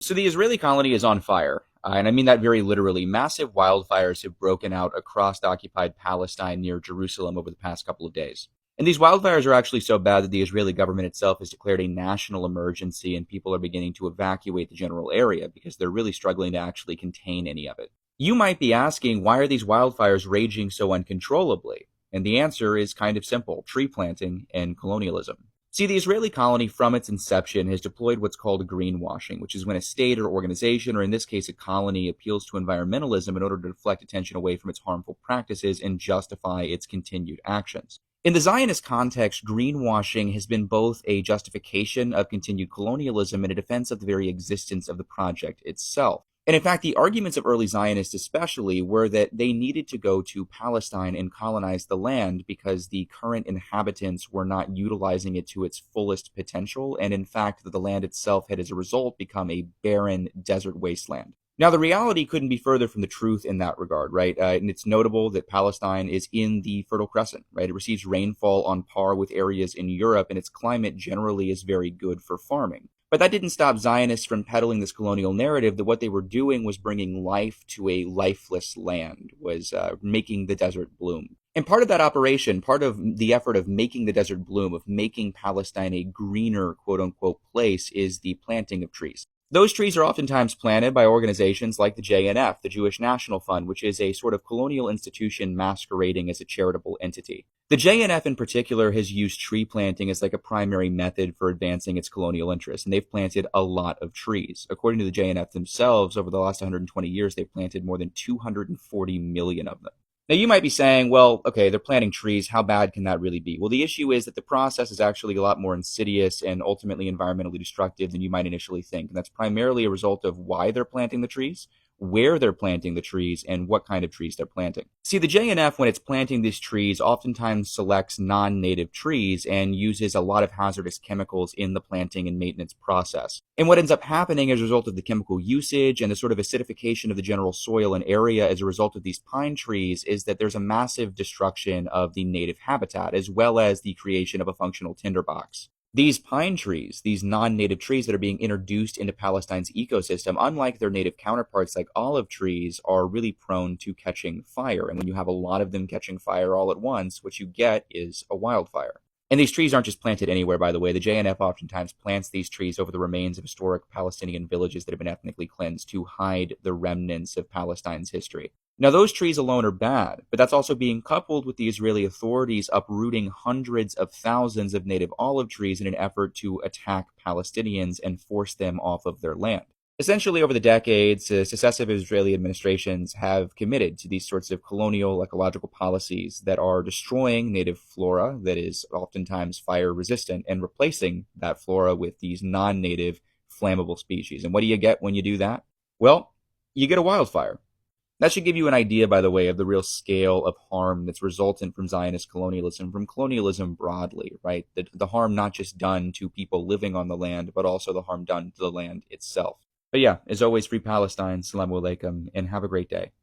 So the Israeli colony is on fire, and I mean that very literally. Massive wildfires have broken out across the occupied Palestine near Jerusalem over the past couple of days. And these wildfires are actually so bad that the Israeli government itself has declared a national emergency, and people are beginning to evacuate the general area because they're really struggling to actually contain any of it. You might be asking, why are these wildfires raging so uncontrollably? And the answer is kind of simple: tree planting and colonialism. See, the Israeli colony from its inception has deployed what's called greenwashing, which is when a state or organization, or in this case a colony, appeals to environmentalism in order to deflect attention away from its harmful practices and justify its continued actions. In the Zionist context, greenwashing has been both a justification of continued colonialism and a defense of the very existence of the project itself. And in fact, the arguments of early Zionists especially were that they needed to go to Palestine and colonize the land because the current inhabitants were not utilizing it to its fullest potential, and in fact, that the land itself had as a result become a barren desert wasteland. Now, the reality couldn't be further from the truth in that regard, right? And it's notable that Palestine is in the Fertile Crescent, right? It receives rainfall on par with areas in Europe, and its climate generally is very good for farming. But that didn't stop Zionists from peddling this colonial narrative that what they were doing was bringing life to a lifeless land, was making the desert bloom. And part of that operation, part of the effort of making the desert bloom, of making Palestine a greener, quote unquote, place, is the planting of trees. Those trees are oftentimes planted by organizations like the JNF, the Jewish National Fund, which is a sort of colonial institution masquerading as a charitable entity. The JNF in particular has used tree planting as like a primary method for advancing its colonial interests, and they've planted a lot of trees. According to the JNF themselves, over the last 120 years, they've planted more than 240 million of them. Now, you might be saying, well, okay, they're planting trees. How bad can that really be? Well, the issue is that the process is actually a lot more insidious and ultimately environmentally destructive than you might initially think. And that's primarily a result of why they're planting the trees, where they're planting the trees, and what kind of trees they're planting. See, the JNF, when it's planting these trees, oftentimes selects non-native trees and uses a lot of hazardous chemicals in the planting and maintenance process. And what ends up happening as a result of the chemical usage and the sort of acidification of the general soil and area as a result of these pine trees is that there's a massive destruction of the native habitat, as well as the creation of a functional tinderbox. These pine trees, these non-native trees that are being introduced into Palestine's ecosystem, unlike their native counterparts like olive trees, are really prone to catching fire. And when you have a lot of them catching fire all at once, what you get is a wildfire. And these trees aren't just planted anywhere, by the way. The JNF oftentimes plants these trees over the remains of historic Palestinian villages that have been ethnically cleansed to hide the remnants of Palestine's history. Now, those trees alone are bad, but that's also being coupled with the Israeli authorities uprooting hundreds of thousands of native olive trees in an effort to attack Palestinians and force them off of their land. Essentially, over the decades, successive Israeli administrations have committed to these sorts of colonial ecological policies that are destroying native flora that is oftentimes fire resistant and replacing that flora with these non-native flammable species. And what do you get when you do that? Well, you get a wildfire. That should give you an idea, by the way, of the real scale of harm that's resultant from Zionist colonialism, from colonialism broadly, right? The harm not just done to people living on the land, but also the harm done to the land itself. But yeah, as always, free Palestine, salamu alaikum, and have a great day.